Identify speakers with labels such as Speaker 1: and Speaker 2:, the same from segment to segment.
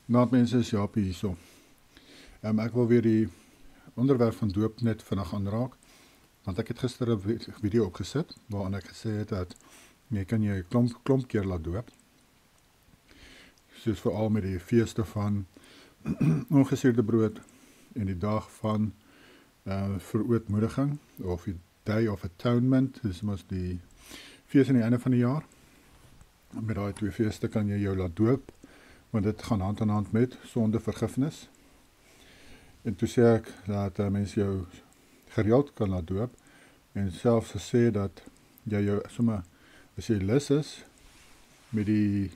Speaker 1: Naat mense is Japie hierso. Ek wil weer die onderwerp van doop net vinnig aanraak, want ek het gister 'n video opgesit waarin ek gesê het dat jy kan jou klomp keer laat doop. Soos veral met die feeste van ongesuurde brood en die dag van verootmoediging of die Day of Atonement, dis mos die fees aan die einde van die jaar. Met daai twee feeste kan jy jou laat doop, want dit gaan hand aan hand met sondevergifnis. En toe sê ek dat mens jou gereeld kan laat doop, en selfs gesê dat jy jou sommer, as jy lus is met die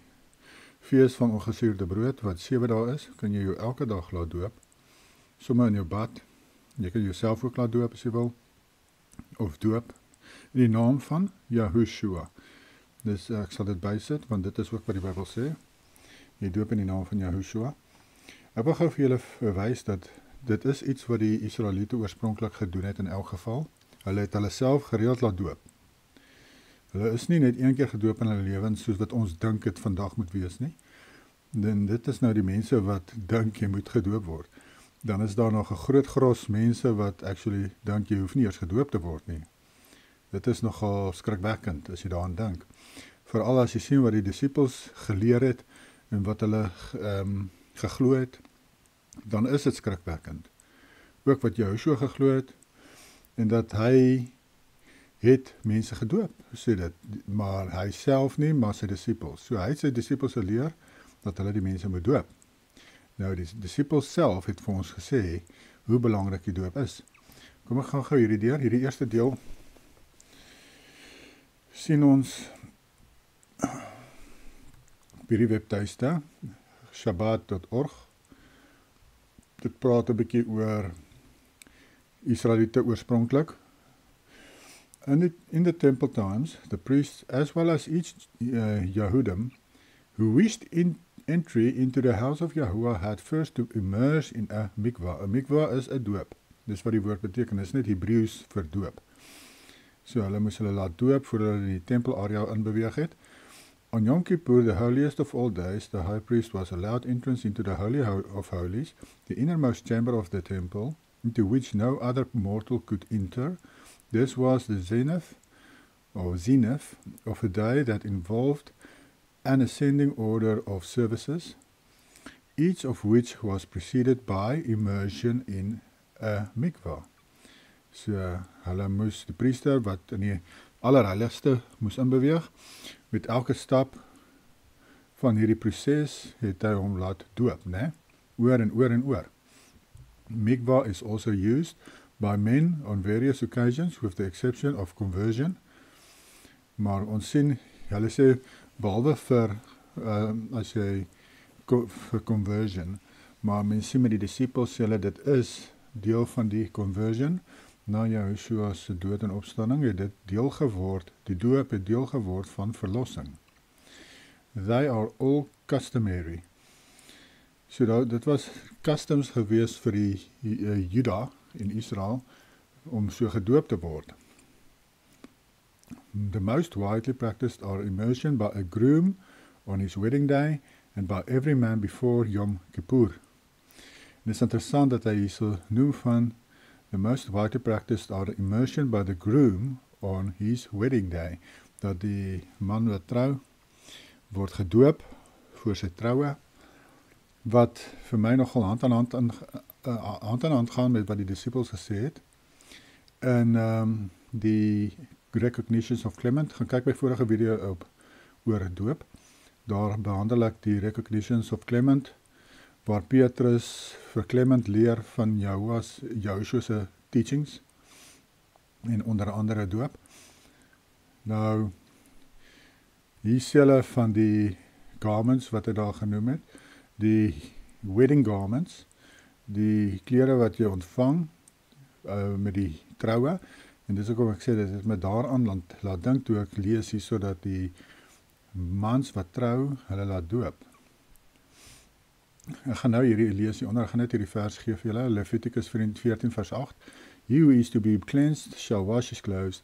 Speaker 1: fees van ongesuurde brood wat 7 dae is, kan jy jou elke dag laat doop, sommer in jou bad. Jy kan jouself ook laat doop as jy wil, of doop in die naam van Yahushua. Dus ek sal dit bysit, want dit is ook wat die Bybel sê. Jy doop in die naam van Yahushua. Ek wil gou vir julle verwys dat dit is iets wat die Israeliete oorspronklik gedoen het in elk geval. Hulle het hulle self gereeld laat doop. Hulle is nie net een keer gedoop in hulle lewens soos wat ons dink het vandag moet wees nie. En dit is nou die mense wat dink jy moet gedoop word. Dan is daar nog 'n groot gros mense wat actually dink jy hoef nie eers gedoop te word nie. Dit is nogal skrikwekkend as jy daaraan dink. Veral as jy sien wat die disippels geleer het en wat hulle geglo het, dan is dit skrikwekkend. Ook wat Joshua geglo het, en dat hy het mense gedoop, sê dit, maar hy self nie, maar sy disippels. So hy het sy disippels geleer, dat hulle die mense moet doop. Nou die disippels self het vir ons gesê, hoe belangrik die doop is. Kom ek gaan gou hierdie deur, hierdie eerste deel, sien ons op hierdie webtuiste, shabbat.org. Dit praat 'n bietjie oor Israeliete oorspronklik. In the temple times, the priests, as well as each Yehudim, who wished entry into the house of Yahuwah, had first to immerse in a mikvah. A mikvah is 'n doop. Dis wat die woord beteken, is net Hebreeus vir doop. So hulle moes hulle laat doop voordat hulle in die tempelarea inbeweeg het. On Yom Kippur, the holiest of all days, the high priest was allowed entrance into the Holy of Holies, the innermost chamber of the temple, into which no other mortal could enter. This was the zenith of a day that involved an ascending order of services, each of which was preceded by immersion in a mikvah. So hulle moes die priester wat in die allerheiligste moes inbeweeg, met elke stap van hierdie proses het hy hom laat doop, né? Oor en oor en oor. Mikvah is also used by men on various occasions with the exception of conversion. Maar ons sien, hulle sê, behalwe vir as jy vir conversion, maar mens sien met die disippels sê hulle dit is deel van die conversion. Na Yahushua se dood en opstanding het dit deel geword, die doop het deel geword van verlossing. They are all customary. So dit was customs gewees vir die Juda in Israel om so gedoop te word. The most widely practiced are immersion by a groom on his wedding day and by every man before Yom Kippur. En dit is interessant dat hy hier so noem van the most widely practiced are immersion by the groom on his wedding day. Dat die man wat trou, word gedoop voor sy troue, wat vir my nogal hand aan hand gaan met wat die disippels gesê het. En die recognitions of Clement, gaan kyk by vorige video op oor doop. Daar behandel ek die recognitions of Clement, waar Petrus vir Clement leer van Yahushua se teachings, en onder andere doop. Nou, hier sê hulle van die garments wat hy daar genoem het, die wedding garments, die klere wat jy ontvang met die troue, en dis ook om ek sê, dit het my daaraan laat dink toe ek lees hier, so dat die mans wat trou, hulle laat doop. Ek gaan nou hierdie lees hieronder, ek gaan net hierdie vers gee vir julle, Leviticus 14 vers 8. He who is to be cleansed shall wash his clothes,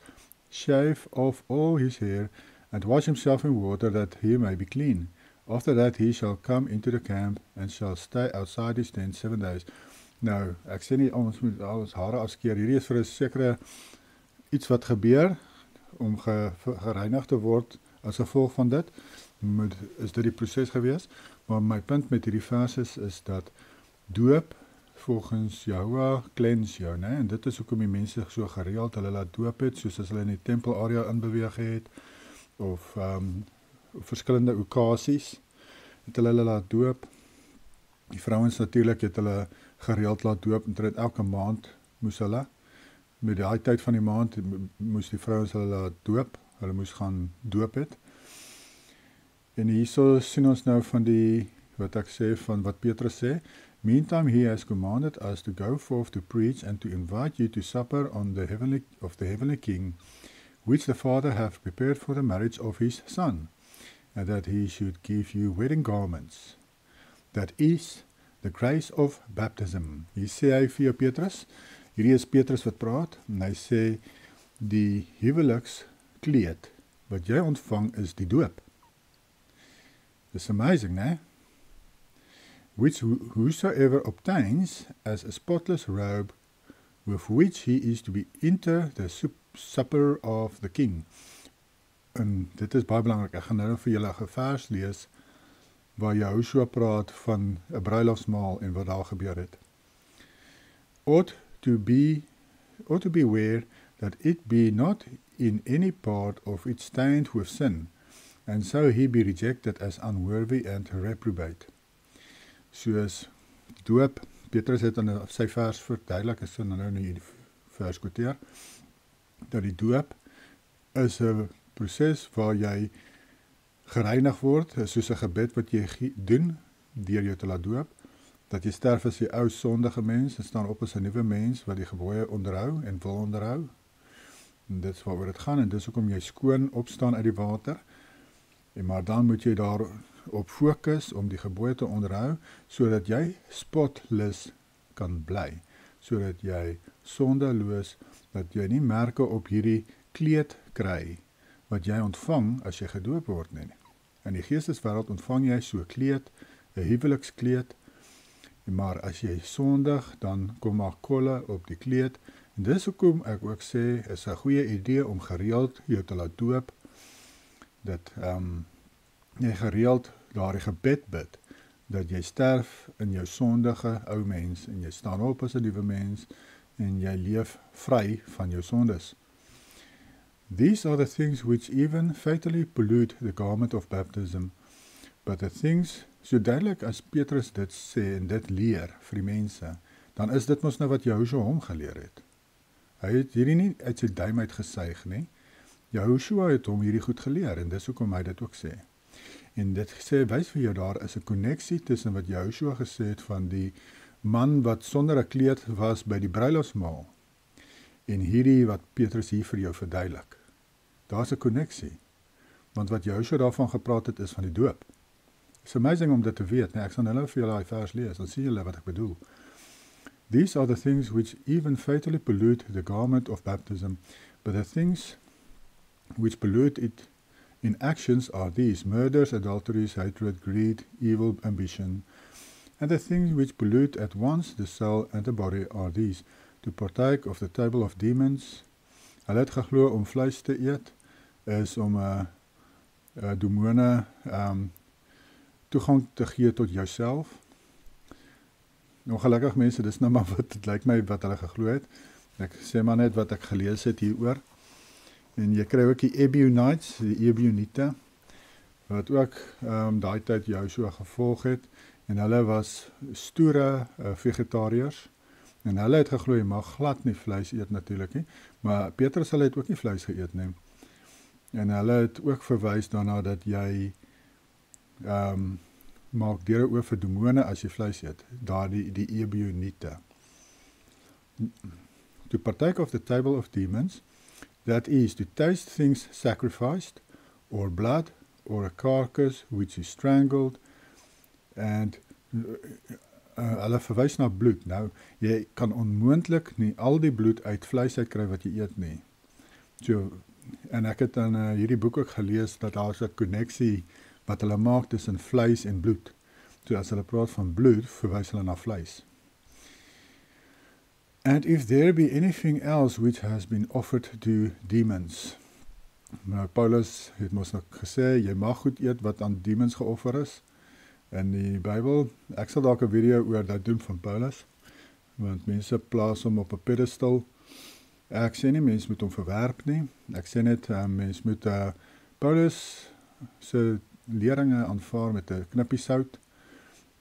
Speaker 1: shave off all his hair, and wash himself in water that he may be clean. After that he shall come into the camp and shall stay outside his tent 7 days. Nou, ek sê nie ons moet ons hare afskeer. Hierdie is vir 'n sekere iets wat gebeur om gereinig te word as gevolg van dit. Is dit die proses gewees? Maar my punt met hierdie vers is dat doop volgens Jehovah cleanse jou, né? En dit is hoekom die mense so gereeld hulle laat doop het, soos as hulle in die tempelarea inbeweeg het, of verskillende okasies, het hulle laat doop. Die vrouens natuurlik het hulle gereeld laat doop, en elke maand moes hulle, met die tyd van die maand, moes die vrouens hulle laat doop, hulle moes gaan doop het. En hierso sien ons nou van die, wat ek sê, van wat Petrus sê, meantime he has commanded us to go forth to preach and to invite you to supper on the heavenly King, which the Father hath prepared for the marriage of his Son, and that he should give you wedding garments. That is the grace of baptism. Hier sê hy vir jou Petrus, hierdie is Petrus wat praat, en hy sê, die huwelikskleed wat jy ontvang is die doop. It's amazing, né? Which whosoever obtains as a spotless robe, with which he is to be enter the supper of the King. En dit is baie belangrik, ek gaan nou vir julle 'n vers lees, waar Joshua praat van 'n bruilofsmaal en wat daar gebeur het. Ought to beware that it be not in any part of it stained with sin, and so he be rejected as unworthy and reprobate. Soos doop, Petrus het in sy vers verduidelik, ek sal nou nie die vers quoteer, dat die doop is 'n proses waar jy gereinig word, soos 'n gebed wat jy doen, deur jou te laat doop, dat jy sterf as die ou sondige mens, en staan op as 'n nuwe mens, wat die gebooie onderhou en wil onderhou. En dit is waaroor dit gaan, en dis hoekom jy skoon opstaan uit die water, maar dan moet jy daarop fokus om die gebooie te onderhou, sodat jy spotless kan bly, sodat jy sondeloos, dat jy nie merke op hierdie kleed kry, wat jy ontvang as jy gedoop word nie. In die geesteswêreld ontvang jy so kleed, 'n huwelikskleed, maar as jy sondig, dan kom maar kolle op die kleed, en dis hoekom ek ook sê, is 'n goeie idee om gereeld jou te laat doop, dat jy gereeld daardie gebed bid, dat jy sterf in jou sondige ou mens, en jy staan op as 'n nuwe mens, en jy leef vry van jou sondes. These are the things which even fatally pollute the garment of baptism, but the things, so duidelik as Petrus dit sê en dit leer vir die mense, dan is dit mos nou wat Joshua hom geleer het. Hy het hierdie nie uit sy duim uit gesuig nie, Joshua het hom hierdie goed geleer, en dis hoekom hy dit ook sê. En dit sê, wys vir jou, daar is 'n konneksie tussen wat Joshua gesê het van die man wat sonder 'n kleed was by die bruilofsmaal, en hierdie wat Petrus hier vir jou verduidelik. Daar's 'n konneksie, want wat Joshua daarvan gepraat het is van die doop. It's amazing om dit te weet, nee, ek sal nou vir julle daai vers lees, dan sien julle wat ek bedoel. These are the things which even fatally pollute the garment of baptism, but the things which pollute it in actions are these: murders, adulteries, hatred, greed, evil ambition. And the things which pollute at once the soul and the body are these: to partake of the table of demons. Hulle het geglo om vleis te eet, is om demone toegang te gee tot jouself. Ongelukkig mense, dis nou maar wat het lyk my wat hulle geglo het. Ek sê maar net wat ek gelees het hieroor. En jy kry ook die Ebionites, die Ebioniete, wat ook daai tyd Joshua gevolg het, en hulle was stoere vegetariërs, en hulle het geglo jy mag glad nie vleis eet natuurlik nie, maar Petrus hulle het ook nie vleis geëet nie. En hulle het ook verwys daarna dat jy maak deure oop vir demone as jy vleis eet, daar die Ebioniete. To partake of the table of demons, that is, to taste things sacrificed, or blood, or a carcass which is strangled, and hulle verwys na bloed. Nou, jy kan onmoontlik nie al die bloed uit vleis uitkry wat jy eet nie. So, en ek het in hierdie boek ook gelees, dat daar 'n konneksie wat hulle maak tussen vleis en bloed. So as hulle praat van bloed, verwys hulle na vleis. And if there be anything else which has been offered to demons. Nou, Paulus het mos nog gesê, jy mag goed eet wat aan demons geoffer is. In die Bybel, ek sal dalk 'n video oor dat doen van Paulus, want mense plaas hom op 'n pedestal. Ek sê nie mens moet hom verwerp nie, ek sê net mens moet Paulus se leringe aanvaar met 'n knippie sout.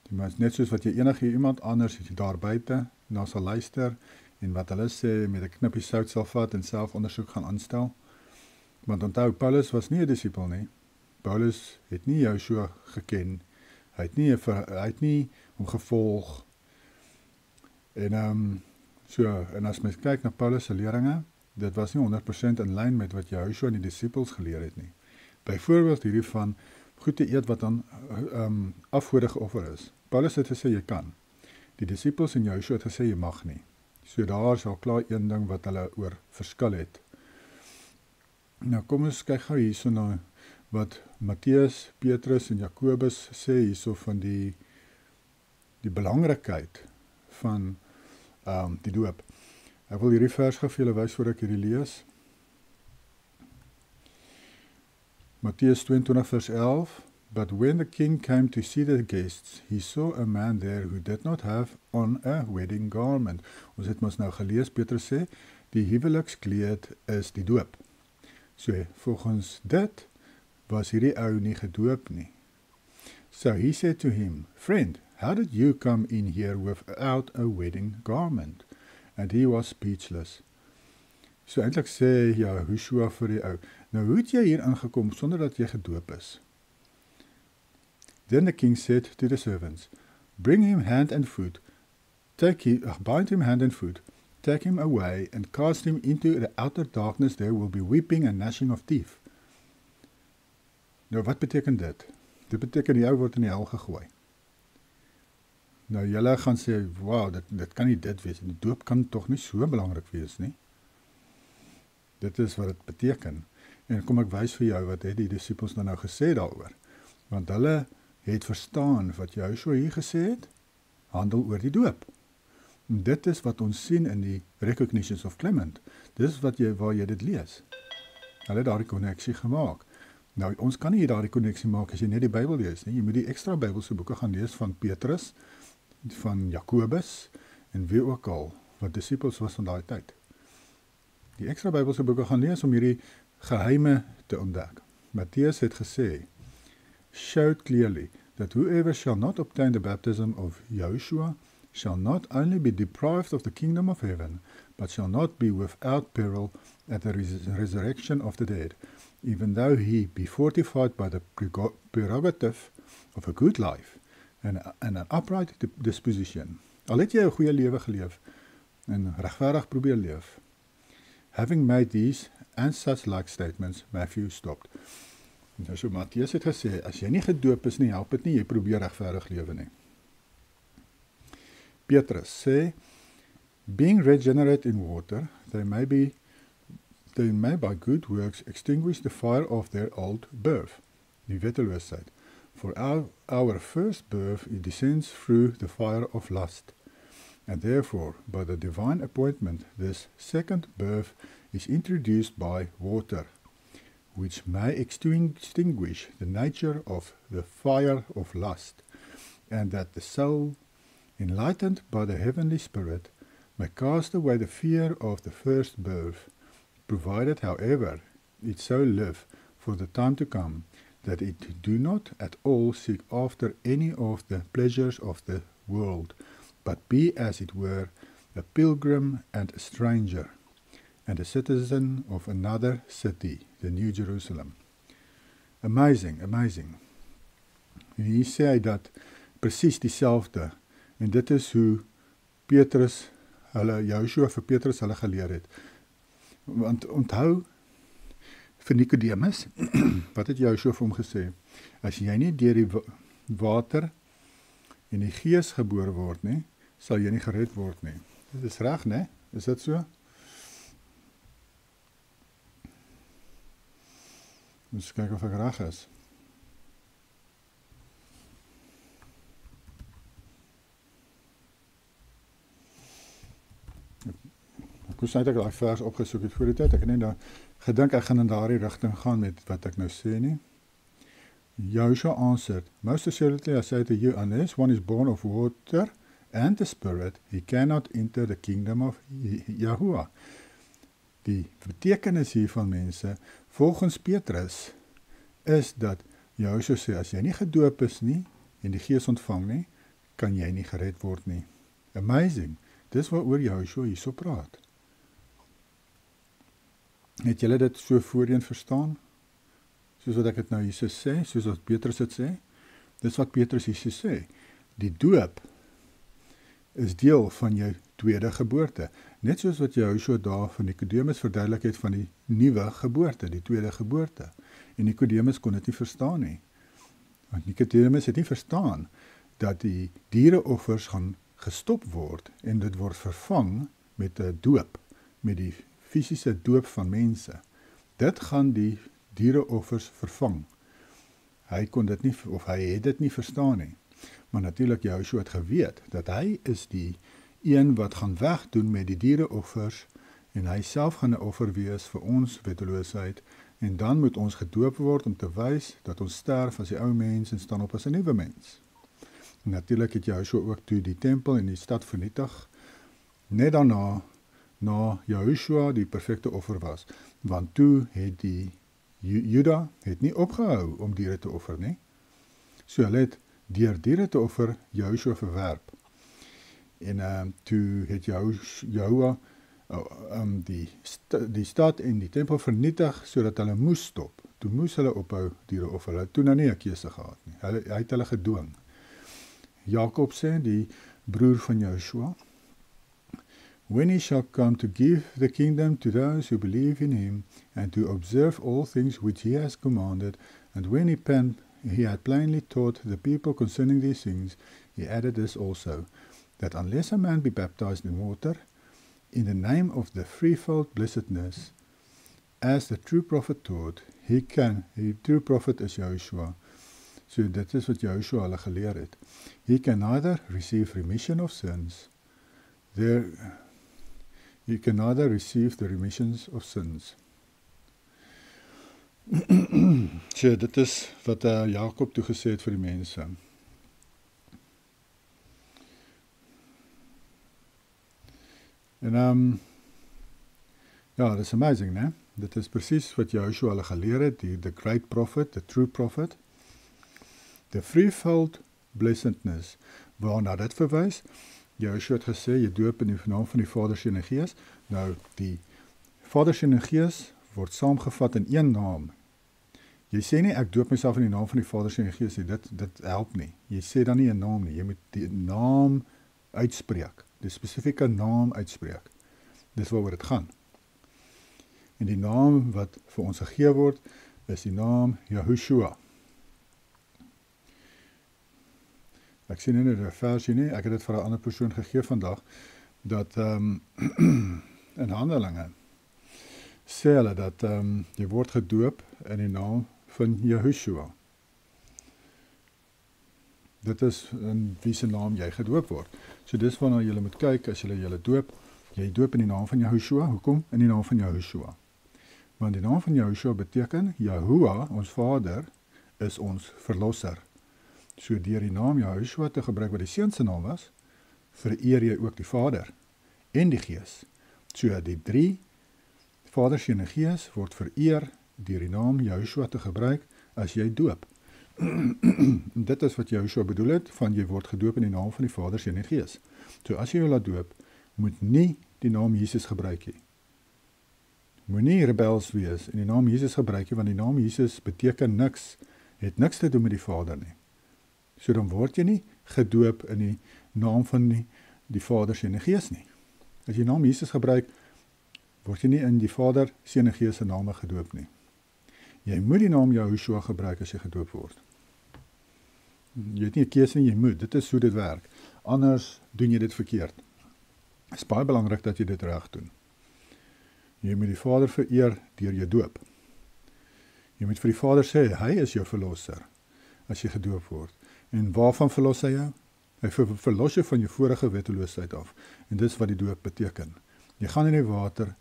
Speaker 1: Net soos wat jy enige iemand anders as jy daar buite na sal luister en wat hulle sê met 'n knippie sout sal vat en self ondersoek gaan aanstel. Want onthou, Paulus was nie 'n disipel nie. Paulus het nie Joshua geken. Hy het nie hom gevolg. En en as mens kyk na Paulus se leringe, dit was nie 100% in lyn met wat Joshua en die disipels geleer het nie. Byvoorbeeld hierdie van goed te eet wat aan afgode geoffer is. Paulus het gesê jy kan. Die disipels en Joshua het gesê jy mag nie. So daar is al klaar een ding wat hulle oor verskil het. Nou kom ons kyk gou hierso na wat Matteus, Petrus en Jakobus sê hierso van die belangrikheid van die doop. Ek wil hierdie vers gou vir julle wys voor ek hierdie lees. Matteus 22 vers 11. But when the king came to see the guests, he saw a man there who did not have on a wedding garment. Ons het mos nou gelees, Petrus sê, die huwelikskleed is die doop. So, volgens dit was hierdie ou nie gedoop nie. So he said to him, Friend, how did you come in here without a wedding garment? And he was speechless. So eintlik sê Joshua vir die ou, nou hoe het jy hier ingekom sonder dat jy gedoop is? Then the king said to the servants, Bring him hand and foot, bind him hand and foot, take him away and cast him into the outer darkness, there will be weeping and gnashing of teeth. Nou wat beteken dit? Dit beteken die ou word in die hel gegooi. Nou julle gaan sê, wow, dit kan nie dit wees, die doop kan tog nie so belangrik wees nie. Dit is wat dit beteken. En kom ek wys vir jou wat het die disipels nou gesê daaroor. Want hulle het verstaan wat Joshua hier gesê het, handel oor die doop. En dit is wat ons sien in die Recognitions of Clement. Dit is waar jy dit lees. Hulle het daardie konneksie gemaak. Nou, ons kan nie daardie konneksie maak as jy net die Bybel lees nie. Jy moet die ekstra Bybelse boeke gaan lees van Petrus, van Jakobus en wie ook al, wat disipels was van daai tyd. Die ekstra Bybelse boeke gaan lees om hierdie geheime te ontdek. Matteus het gesê, showed clearly that whoever shall not obtain the baptism of Joshua shall not only be deprived of the kingdom of heaven, but shall not be without peril at the resurrection of the dead, even though he be fortified by the prerogative of a good life and an upright disposition. Al het jy 'n goeie lewe geleef en regverdig probeer leef. Having made these and such like statements, Matthew stopped. Nou so Matteus het gesê, as jy nie gedoop is nie, help dit nie, jy probeer regverdig lewe nie. Petrus sê, being regenerate in water, they may by good works extinguish the fire of their old birth, die wetteloosheid. For our first birth it descends through the fire of lust, and therefore by the divine appointment this second birth is introduced by water, which may extinguish the nature of the fire of lust, and that the soul, enlightened by the heavenly Spirit, may cast away the fear of the first birth, provided, however, it so live for the time to come, that it do not at all seek after any of the pleasures of the world, but be, as it were, a pilgrim and a stranger, and a citizen of another city, the New Jerusalem. Amazing, amazing. En hier sê hy dat presies dieselfde, en dit is hoe Joshua vir Petrus hulle geleer het. Want onthou, vir Nicodemus, wat het Joshua vir hom gesê? As jy nie deur die water en die gees gebore word nie, sal jy nie gered word nie. Dit is reg, né? Is dit so? Ons kyk of ek reg is. Ek moes net daai vers opgesoek het voor die tyd. Ek het net daar gedink ek gaan in daardie rigting gaan met wat ek nou sê nie. Joshua answered, most assuredly I say to you, unless one is born of water and the Spirit, he cannot enter the kingdom of Yahuwah. Die betekenis hiervan, mense, volgens Petrus, is dat Joshua sê, as jy nie gedoop is nie, en die Gees ontvang nie, kan jy nie gered word nie. Amazing. Dis wat oor Joshua hierso praat. Het julle dit so voorheen verstaan? Soos wat ek het nou hierso sê, soos wat Petrus het sê? Dis wat Petrus hierso sê. Die doop is deel van jou tweede geboorte. Net soos wat Joshua daar van Nicodemus verduidelik het van die nuwe geboorte, die tweede geboorte. En Nicodemus kon dit nie verstaan nie. Want Nicodemus het nie verstaan dat die diereoffers gaan gestop word en dit word vervang met 'n doop, met die fisiese doop van mense. Dit gaan die diereoffers vervang. Hy kon dit nie, of hy het dit nie verstaan nie. Maar natuurlik Joshua het geweet dat hy is die een wat gaan wegdoen met die diereoffers en hy self gaan 'n offer wees vir ons wetteloosheid en dan moet ons gedoop word om te wys dat ons sterf as die ou mens en staan op as 'n nuwe mens. En natuurlik het Joshua ook toe die tempel en die stad vernietig, net daarna, na Joshua die perfekte offer was, want toe het die Juda het nie opgehou om diere te offer nie. So hulle het deur diere te offer Joshua verwerp. En toe het Joshua die stad en die tempel vernietig sodat hulle moes stop. Toe moes hulle ophou diere offer. Hulle het toe nou nie 'n keuse gehad nie. Hy het hulle gedwing. Jakob sê, die broer van Joshua, when he shall come to give the kingdom to those who believe in him, and to observe all things which he has commanded, and when he had plainly taught the people concerning these things, he added this also, that unless a man be baptized in water, in the name of the threefold blessedness, as the true prophet taught, the true prophet is Joshua. So dit is wat Joshua hulle geleer het. He can neither receive remission of sins, he can neither receive the remissions of sins. So dit is wat Jakob toegesê het vir die mense. En ja, dit is amazing, né? Dit is presies wat Joshua hulle geleer het, the great prophet, the true prophet. The threefold blessedness, waarna dit verwys. Joshua het gesê, jy doop in die naam van die Vader, Seun en Gees. Nou, die Vader, Seun en Gees word saamgevat in een naam. Jy sê nie, ek doop myself in die naam van die Vader, Seun en Gees, dit help nie. Jy sê dan nie 'n naam nie, jy moet die naam uitspreek, die spesifieke naam uitspreek. Dis waaroor dit gaan. En die naam wat vir ons gegee word, is die naam Yahushua. Ek sien nie 'n versie nie, ek het dit vir 'n ander persoon gegee vandag, dat in Handelinge sê hulle dat jy word gedoop in die naam van Yahushua. Dit is in wie se naam jy gedoop word. So dis waarna jy moet kyk as jy doop. Jy doop in die naam van Yahushua. Hoekom? In die naam van Yahushua. Want die naam van Yahushua beteken, Yahuwah, ons Vader, is ons verlosser. So deur die naam Yahushua te gebruik wat die Seun se naam was, vereer jy ook die Vader en die Gees. So die drie, Vader, Seun en Gees, word vereer deur die naam Yahushua te gebruik as jy doop. Dit is wat Joshua bedoel het, van jy word gedoop in die naam van die Vader, Seun en Gees. So as jy jou laat doop, moet nie die naam Jesus gebruik nie. Moenie rebels wees en die naam Jesus gebruik nie, want die naam Jesus beteken niks, het niks te doen met die Vader nie. So dan word jy nie gedoop in die naam van die Vader, Seun en Gees nie. As jy die naam Jesus gebruik, word jy nie in die Vader, Seun en Gees se name gedoop nie. Jy moet die naam Yahushua gebruik as jy gedoop word. Jy het nie 'n keuse nie, jy moet. Dit is hoe dit werk. Anders doen jy dit verkeerd. Het is baie belangrik dat jy dit reg doen. Jy moet die Vader vereer deur jou doop. Jy moet vir die Vader sê, hy is jou verlosser, as jy gedoop word. En waarvan verlos hy jou? Hy verlos jou van jou vorige wetteloosheid af. En dis wat die doop beteken. Jy gaan in die water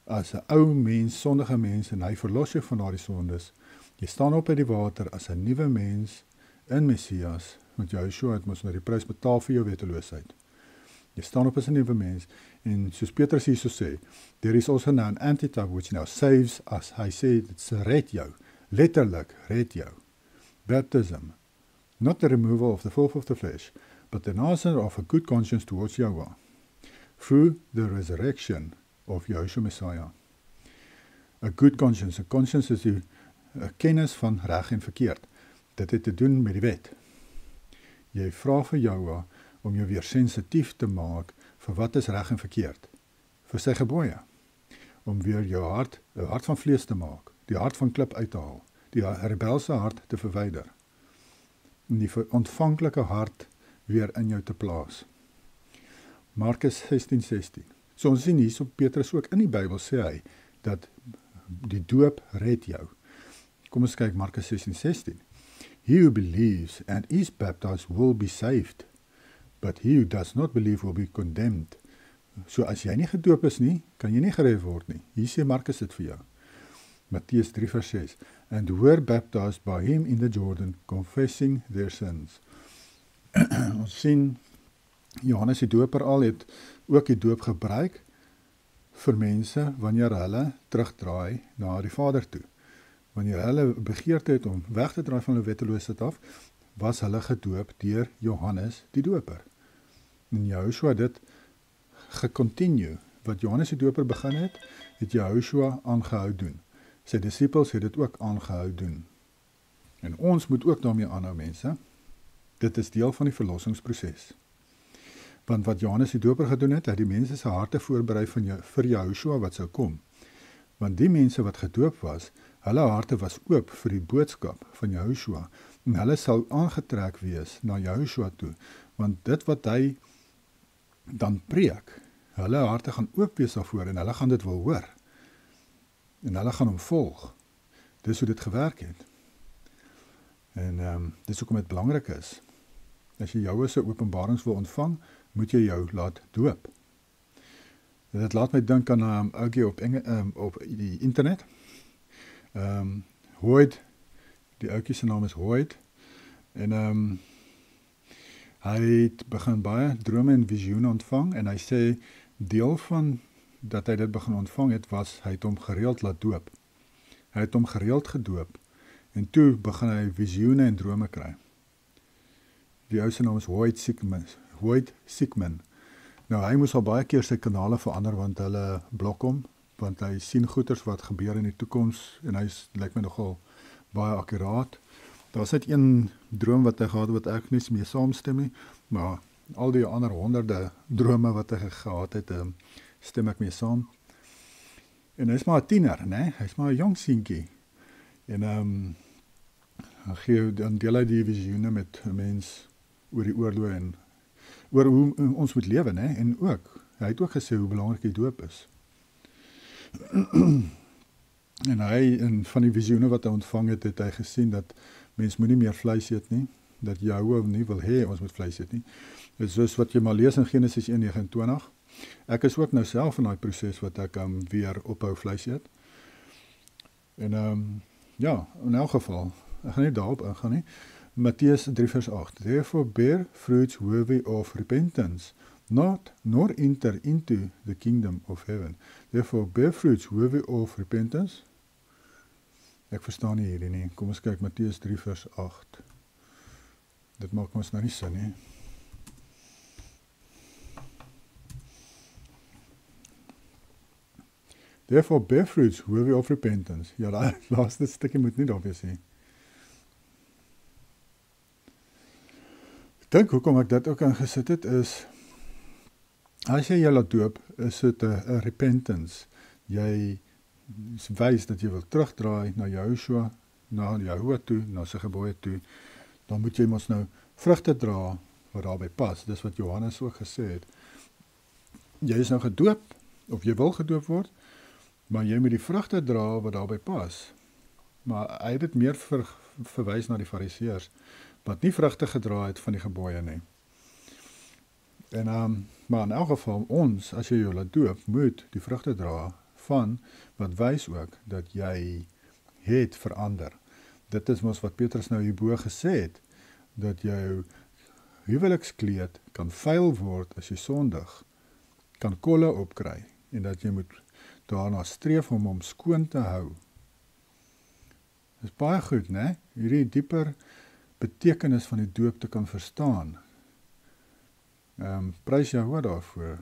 Speaker 1: as 'n ou mens, sondige mens, en hy verlos jou van daardie sondes. Jy staan op uit die water as 'n nuwe mens in Messias, want Joshua het mos nou die prys betaal vir jou weteloosheid. Jy staan op as 'n nuwe mens, en soos Petrus hierso sê, there is also now an antitype which now saves us. Hy sê, dit red jou, letterlik red jou. Baptism, not the removal of the filth of the flesh, but the answer of a good conscience towards Yahweh, through the resurrection of Yahshua Messiah. A good conscience, a conscience is die kennis van reg en verkeerd. Dit het te doen met die wet. Jy vra vir Yahweh om jou weer sensitief te maak vir wat is reg en verkeerd, vir sy gebooie, om weer jou hart, 'n hart van vlees te maak, die hart van klip uit te haal, die rebelse hart te verwyder, en die ontvanklike hart weer in jou te plaas. Markus 16:16. So ons sien hierso Petrus ook in die Bybel sê hy, dat die doop red jou. Kom ons kyk Markus 16:16. He who believes and is baptized will be saved, but he who does not believe will be condemned. So as jy nie gedoop is nie, kan jy nie gered word nie. Hier sê Markus dit vir jou. Matteus 3:6. And were baptized by him in the Jordan, confessing their sins. Ons sien, Johannes die Doper al het ook die doop gebruik vir mense wanneer hulle terugdraai na die Vader toe. Wanneer hulle begeerte het om weg te draai van hulle wetteloosheid af, was hulle gedoop deur Johannes die Doper. En Joshua dit gecontinue. Wat Johannes die Doper begin het Joshua aangehou doen. Sy disippels het dit ook aangehou doen. En ons moet ook daarmee aanhou, mense. Dit is deel van die verlossingsproses. Want wat Johannes die Doper gedoen het, hy die mense se harte voorberei vir Joshua wat sou kom. Want die mense wat gedoop was, hulle harte was oop vir die boodskap van Joshua, en hulle sal aangetrek wees na Joshua toe, want dit wat hy dan preek, hulle harte gaan oop wees daarvoor, en hulle gaan dit wil hoor, en hulle gaan hom volg. Dis hoe dit gewerk het. En dis hoekom dit belangrik is. As jy jou se openbarings wil ontvang, moet jy jou laat doop. Dit laat my dink aan ouetjie op die internet. Hoyt, die ouetjie se naam is Hoyt, en hy het begin baie drome en visioene ontvang, en hy sê, deel van dat hy dit begin ontvang het, was, hy het hom gereeld laat doop. Hy het hom gereeld gedoop, en toe begin hy visioene en drome kry. Die ou se naam is Hoyt Siekman. Nou, hy moes al baie keer sy kanale verander, want hulle blok hom, want hy sien goeters wat gebeur in die toekoms, en hy lyk my nogal baie akkuraat. Daar is net een droom wat hy gehad, wat ek nie mee saamstem nie, maar al die ander honderde drome wat hy gehad het, stem ek mee saam. En hy is maar 'n tiener, né? Hy is maar 'n jong seentjie. En dan deel hy die visioene met 'n mens oor die oorloë en oor hoe ons moet lewe, né? En ook, hy het ook gesê hoe belangrik die doop is. En van die visioene wat hy ontvang het, het hy gesien dat mens moenie meer vleis eet nie, dat Jahwe nie wil hê ons moet vleis eet nie. Dit is soos wat jy maar lees in Genesis 1:29. Ek is ook nou self in daai proses wat ek weer ophou vleis eet. En ja, in elk geval, ek gaan nie daarop ingaan nie. Matteus 3:8. Therefore bear fruits worthy of repentance, nor enter into the kingdom of heaven. Therefore bear fruits worthy of repentance. Ek verstaan nie hierdie nie. Kom ons kyk Matteus 3:8. Dit maak ons nou nie sin nie. Therefore bear fruits worthy of repentance. Ja, daai laaste stukkie moet nie daar wees nie. Ek dink hoekom ek dit ook ingesit het is, as jy jou laat doop, is dit 'n repentance. Jy wys dat jy wil terugdraai na Joshua, na Jahwe toe, na sy gebooie toe, dan moet jy mos nou vrugte dra wat daarby pas. Dis wat Johannes ook gesê het. Jy is nou gedoop, of jy wil gedoop word, maar jy moet die vrugte dra wat daarby pas. Maar hy het dit meer verwys na die fariseërs, wat nie vrugte gedra het van die gebooie nie. Maar in elk geval, ons, as jy jou laat doop, moet die vrugte dra van, wat wys ook, dat jy het verander. Dit is mos wat Petrus nou hierbo gesê het, dat jou huwelikskleed kan vuil word as jy sondig, kan kolle opkry, en dat jy moet daarna streef om hom skoon te hou. Dit is baie goed, né? Hierdie dieper betekenis van die doop te kan verstaan. Prys Jahwe daarvoor.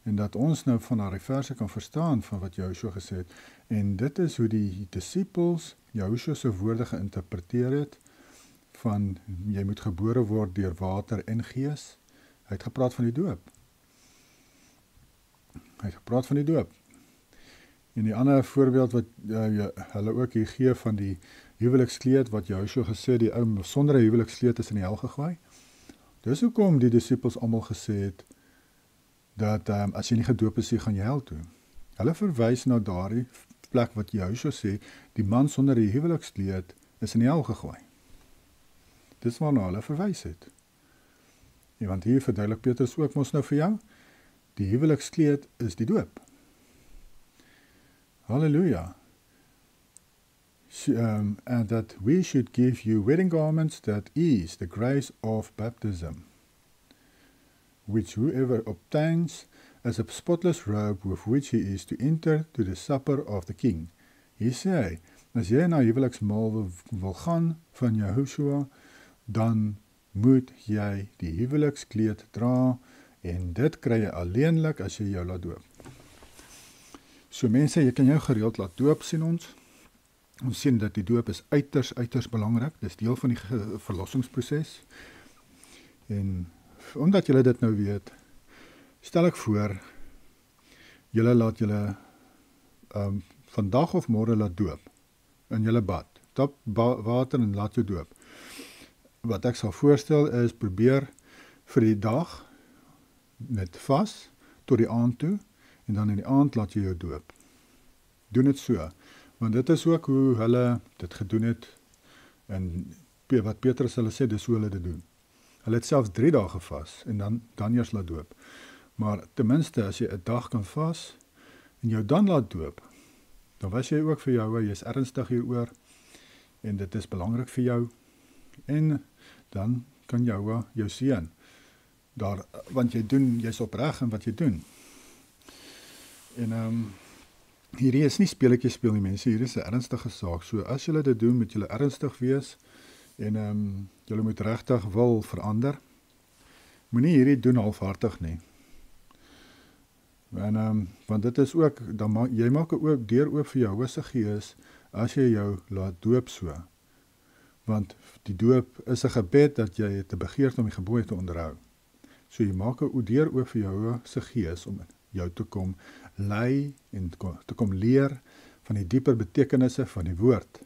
Speaker 1: En dat ons nou van daardie verse kan verstaan van wat Joshua gesê het. En dit is hoe die disippels Joshua se woorde geïnterpreteer het, van jy moet gebore word deur water en gees. Hy het gepraat van die doop. En die ander voorbeeld wat hulle ook hier gee van die huwelikskleed, wat Joshua gesê, die ou sonder 'n huwelikskleed is in die hel gegooi. Dis hoekom die disippels almal gesê het, dat as jy nie gedoop is, gaan jy hel toe. Hulle verwys na daardie plek wat Joshua sê, die man sonder die huwelikskleed is in die hel gegooi. Dis waarna hulle verwys het. Ja, want hier verduidelik Petrus ook mos nou vir jou, die huwelikskleed is die doop. Halleluja. And that we should give you wedding garments, that is the grace of baptism, which whoever obtains as a spotless robe with which he is to enter to the supper of the king. Hier sê hy, as jy na huweliksmaal wil gaan van Yahushua, dan moet jy die huwelikskleed dra, en dit kry jy alleenlik as jy jou laat doop. So mense, jy kan jou gereeld laat doop, sien ons. Ons sien dat die doop is uiters belangrik. Dis deel van die verlossingsproses. En omdat julle dit nou weet, stel ek voor, julle laat julle vandag of môre laat doop in julle bad. Tap water en laat jou doop. Wat ek sal voorstel is, probeer vir die dag net vas tot die aand toe, en dan in die aand laat jy jou doop. Doen dit so, want dit is ook hoe hulle dit gedoen het, en wat Petrus hulle sê, dis hoe hulle dit doen. Hulle het selfs 3 dae gevas, en dan eers laat doop. Maar ten minste, as jy 'n dag kan vas, en jou dan laat doop, dan was jy ook vir jou, jy is ernstig hieroor, en dit is belangrik vir jou, en dan kan jou seën. Want jy's opreg in wat jy doen. En hierdie is nie speletjies speel nie, mense, hier is 'n ernstige saak. So as julle dit doen, moet julle ernstig wees, en julle moet regtig wil verander. Moenie hierdie doen halfhartig nie. En want dit is ook, jy maak ook deur oop vir jou se gees, as jy jou laat doop so. Want die doop is 'n gebed dat jy te begeerd om die gebooie te onderhou. So jy maak 'n deur oop vir jou se gees om jou te kom lei en te kom leer van die dieper betekenisse van die woord.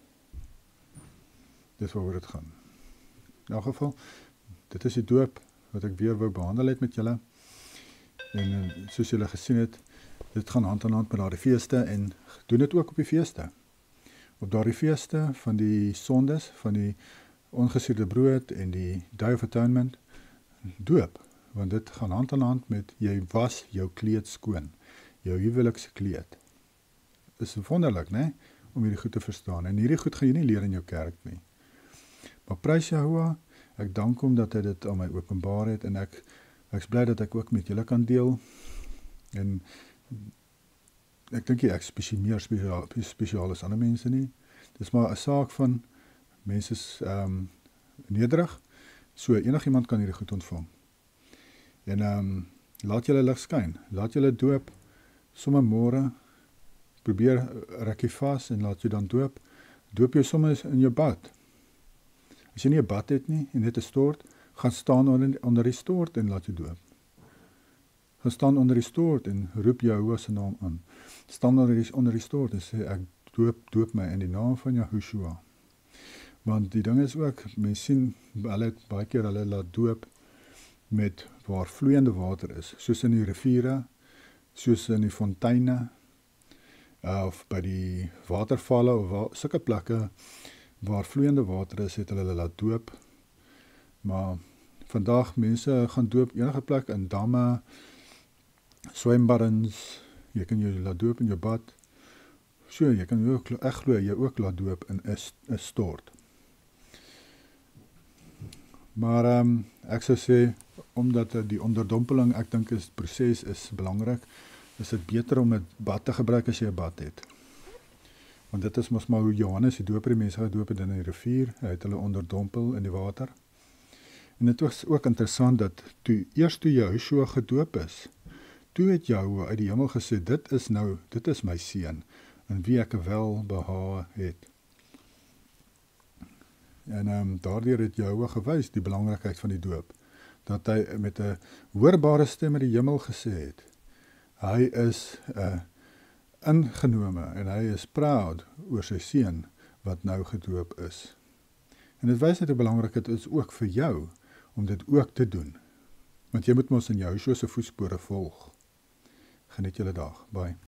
Speaker 1: Dis waaroor dit gaan. In elk geval, dit is die doop wat ek weer wou behandel het met julle. En soos julle gesien het, dit gaan hand aan hand met daardie feeste, en doen dit ook op die feeste. Op daardie feeste van die sondes, van die ongesuurde brood en die Day of Atonement, doop. Want dit gaan hand aan hand met, jy was jou kleed skoon, jou huwelikskleed. Is wonderlik, né? Om hierdie goed te verstaan. En hierdie goed gaan jy nie leer in jou kerk nie. Maar prys Jahwe, ek dank hom dat hy dit aan my openbaar het, en ek is bly dat ek ook met julle kan deel. En ek dink nie ek is meer spesiaal as ander mense nie. Dis maar 'n saak van mense nederig, so enigiemand kan hierdie goed ontvang. En laat julle lig skyn, laat julle doop, sommer môre, probeer rukkie vas en laat jy dan doop jou sommer in jou bad. As jy nie 'n bad het nie, en net 'n stort, gaan staan onder die stort en laat jy doop. Gaan staan onder die stort en roep Jahwe se naam aan. Staan onder die stort en sê, ek doop my in die naam van Yahushua. Want die ding is ook, mense sien, hulle het baie keer hulle laat doop met waar vloeiende water is, soos in die riviere, soos in die fonteine, of by die watervalle, of sulke plekke waar vloeiende water is, het hulle laat doop. Maar vandag mense gaan doop enige plek in damme, swembaddens, jy kan jou laat doop in jou bad. So, jy kan jou ook, ek glo jy ook laat doop in 'n stort. Maar ek sou sê, omdat die onderdompeling, ek dink proses is belangrik, is dit beter om 'n bad te gebruik as jy 'n bad het. Want dit is mos maar hoe Johannes die doper die mense gedoop het in die rivier, hy het hulle onderdompel in die water. En dit was ook interessant dat toe Joshua gedoop is, toe het Jahwe uit die hemel gesê, dit is my seun, in wie ek welbehae het. En daardeur het Jahwe gewys die belangrikheid van die doop, dat hy met 'n hoorbare stem uit die hemel gesê het, hy is ingenome en hy is proud oor sy seun wat nou gedoop is. En dit wys net hoe belangrik dit is ook vir jou om dit ook te doen. Want jy moet mos in Joshua se voetspore volg. Geniet julle dag. Bye.